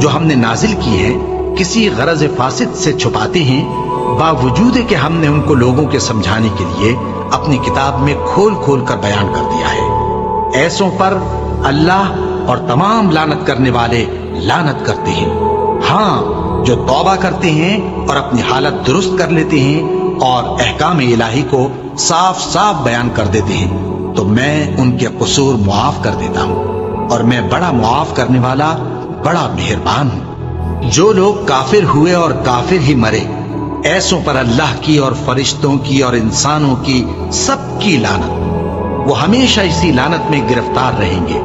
جو ہم نے نازل کی ہے کسی غرض فاسد سے چھپاتے ہیں، باوجود کہ ہم نے ان کو لوگوں کے سمجھانے کے لیے اپنی کتاب میں کھول کھول کر بیان کر دیا ہے۔ ایسوں پر اللہ اور تمام لعنت کرنے والے لعنت کرتے ہیں۔ ہاں، جو توبہ کرتے ہیں اور اپنی حالت درست کر لیتے ہیں اور احکام الہی کو صاف صاف بیان کر دیتے ہیں تو میں ان کے قصور معاف کر دیتا ہوں، اور میں بڑا معاف کرنے والا، بڑا مہربان ہوں۔ جو لوگ کافر ہوئے اور کافر ہی مرے، ایسوں پر اللہ کی اور فرشتوں کی اور انسانوں کی سب کی لعنت، وہ ہمیشہ اسی لعنت میں گرفتار رہیں گے۔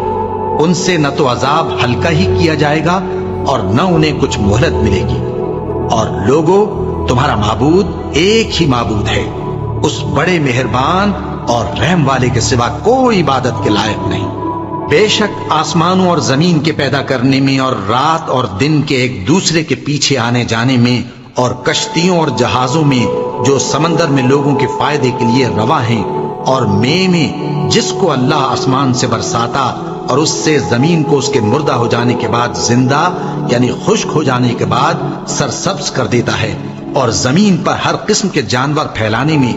ان سے نہ تو عذاب ہلکا ہی کیا جائے گا اور نہ انہیں کچھ مہلت ملے گی۔ اور لوگوں، تمہارا معبود ایک ہی معبود ہے، اس بڑے مہربان اور رحم والے کے سوا کوئی عبادت کے لائق نہیں۔ بے شک آسمانوں اور زمین کے پیدا کرنے میں اور رات اور دن کے ایک دوسرے کے پیچھے آنے جانے میں اور کشتیوں اور جہازوں میں جو سمندر میں لوگوں کے فائدے کے لیے رواں ہیں، اور میں جس کو اللہ آسمان سے برساتا اور اس سے زمین کو اس کے مردہ ہو جانے کے بعد زندہ یعنی خشک ہو جانے کے بعد سرسبز کر دیتا ہے، اور زمین پر ہر قسم کے جانور پھیلانے میں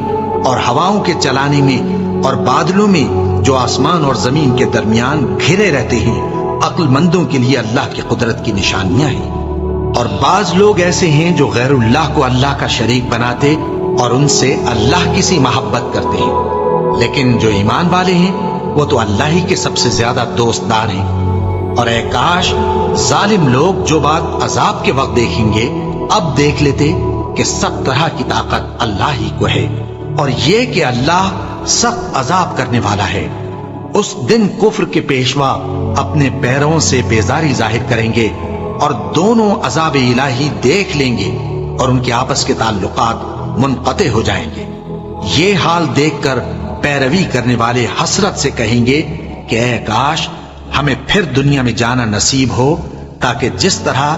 اور ہواؤں کے چلانے میں اور بادلوں میں جو آسمان اور زمین کے درمیان گھرے رہتے ہیں، عقل مندوں کے لیے اللہ کی قدرت کی نشانیاں ہیں۔ اور بعض لوگ ایسے ہیں جو غیر اللہ کو اللہ کا شریک بناتے اور ان سے اللہ کی سی محبت کرتے ہیں، لیکن جو ایمان والے ہیں وہ تو اللہ ہی کے سب سے زیادہ دوست دار ہیں۔ اور اے کاش ظالم لوگ جو بات عذاب کے وقت دیکھیں گے اب دیکھ لیتے کہ سب طرح کی طاقت اللہ ہی کو ہے، اور یہ کہ اللہ سخت عذاب کرنے والا ہے۔ اس دن کفر کے پیشوا اپنے پیروں سے بیزاری ظاہر کریں گے اور دونوں عذاب الہی دیکھ لیں گے اور ان کے آپس کے تعلقات منقطع ہو جائیں گے۔ یہ حال دیکھ کر پیروی کرنے والے حسرت سے کہیں گے کہ اے کاش ہمیں پھر دنیا میں جانا نصیب ہو، تاکہ جس طرح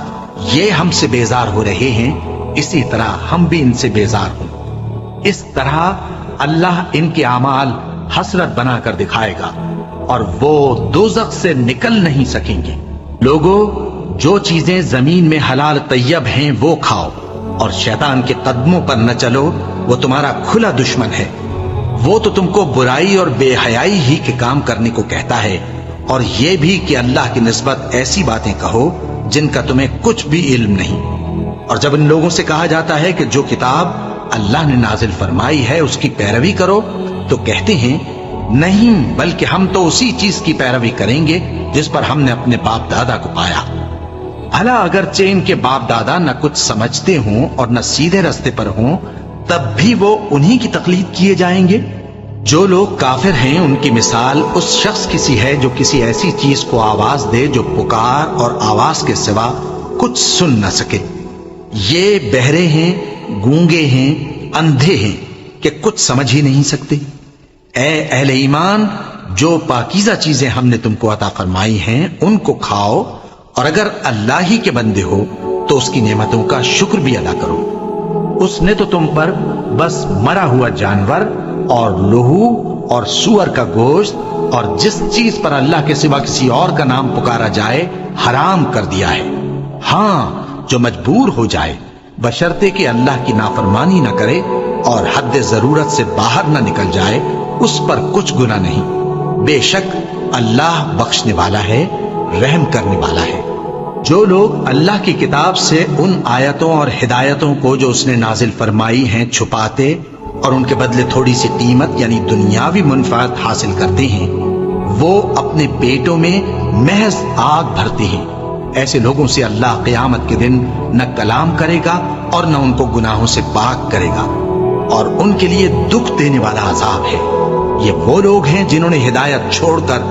یہ ہم سے بیزار ہو رہے ہیں اسی طرح ہم بھی ان سے بیزار ہوں۔ اس طرح اللہ ان کے اعمال حسرت بنا کر دکھائے گا اور وہ دوزخ سے نکل نہیں سکیں گے۔ لوگوں، جو چیزیں زمین میں حلال طیب ہیں وہ کھاؤ، اور شیطان کے قدموں پر نہ چلو، وہ تمہارا کھلا دشمن ہے۔ وہ تو تم کو برائی اور بے حیائی ہی کے کام کرنے کو کہتا ہے، اور یہ بھی کہ اللہ کی نسبت ایسی باتیں کہو جن کا تمہیں کچھ بھی علم نہیں۔ اور جب ان لوگوں سے کہا جاتا ہے کہ جو کتاب اللہ نے نازل فرمائی ہے اس کی پیروی کرو، تو کہتے ہیں نہیں، بلکہ ہم تو اسی چیز کی پیروی کریں گے جس پر ہم نے اپنے باپ دادا کو پایا۔ بھلا اگرچہ ان کے باپ دادا نہ کچھ سمجھتے ہوں اور نہ سیدھے رستے پر ہوں، تب بھی وہ انہی کی تقلید کیے جائیں گے۔ جو لوگ کافر ہیں ان کی مثال اس شخص کی سی ہے جو کسی ایسی چیز کو آواز دے جو پکار اور آواز کے سوا کچھ سن نہ سکے۔ یہ بہرے ہیں، گونگے ہیں، اندھے ہیں کہ کچھ سمجھ ہی نہیں سکتے۔ اے اہل ایمان، جو پاکیزہ چیزیں ہم نے تم کو عطا فرمائی ہیں ان کو کھاؤ، اور اگر اللہ ہی کے بندے ہو تو اس کی نعمتوں کا شکر بھی ادا کرو۔ اس نے تو تم پر بس مرا ہوا جانور اور لہو اور سور کا گوشت اور جس چیز پر اللہ کے سوا کسی اور کا نام پکارا جائے حرام کر دیا ہے۔ ہاں، جو مجبور ہو جائے، بشرطے کہ اللہ کی نافرمانی نہ کرے اور حد ضرورت سے باہر نہ نکل جائے، اس پر کچھ گناہ نہیں۔ بے شک اللہ بخشنے والا ہے، رحم کرنے والا ہے۔ جو لوگ اللہ کی کتاب سے ان آیتوں اور ہدایتوں کو جو اس نے نازل فرمائی ہیں چھپاتے اور ان کے بدلے تھوڑی سی قیمت یعنی دنیاوی منفعت حاصل کرتے ہیں، وہ اپنے پیٹوں میں محض آگ بھرتے ہیں۔ ایسے لوگوں سے اللہ قیامت کے دن نہ کلام کرے گا اور نہ ان کو گناہوں سے پاک کرے گا، اور ان کے لیے دکھ دینے والا عذاب ہے۔ یہ وہ لوگ ہیں جنہوں نے ہدایت چھوڑ کر،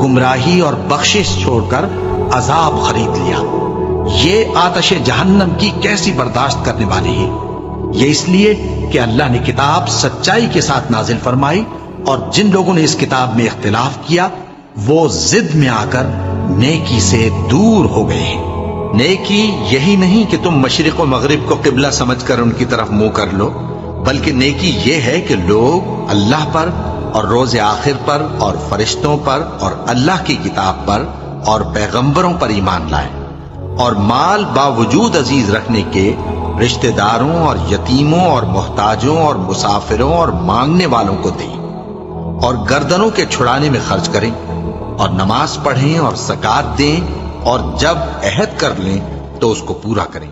گمراہی اور بخشش چھوڑ کر عذاب خرید لیا۔ یہ آتش جہنم کی کیسی برداشت کرنے والے ہیں۔ یہ اس لیے کہ اللہ نے کتاب سچائی کے ساتھ نازل فرمائی، اور جن لوگوں نے اس کتاب میں اختلاف کیا وہ ضد میں آ کر نیکی سے دور ہو گئے ہیں۔ نیکی یہی نہیں کہ تم مشرق و مغرب کو قبلہ سمجھ کر ان کی طرف منہ کر لو، بلکہ نیکی یہ ہے کہ لوگ اللہ پر اور روز آخر پر اور فرشتوں پر اور اللہ کی کتاب پر اور پیغمبروں پر ایمان لائیں، اور مال باوجود عزیز رکھنے کے رشتہ داروں اور یتیموں اور محتاجوں اور مسافروں اور مانگنے والوں کو دیں، اور گردنوں کے چھڑانے میں خرچ کریں، اور نماز پڑھیں اور زکوٰۃ دیں، اور جب عہد کر لیں تو اس کو پورا کریں۔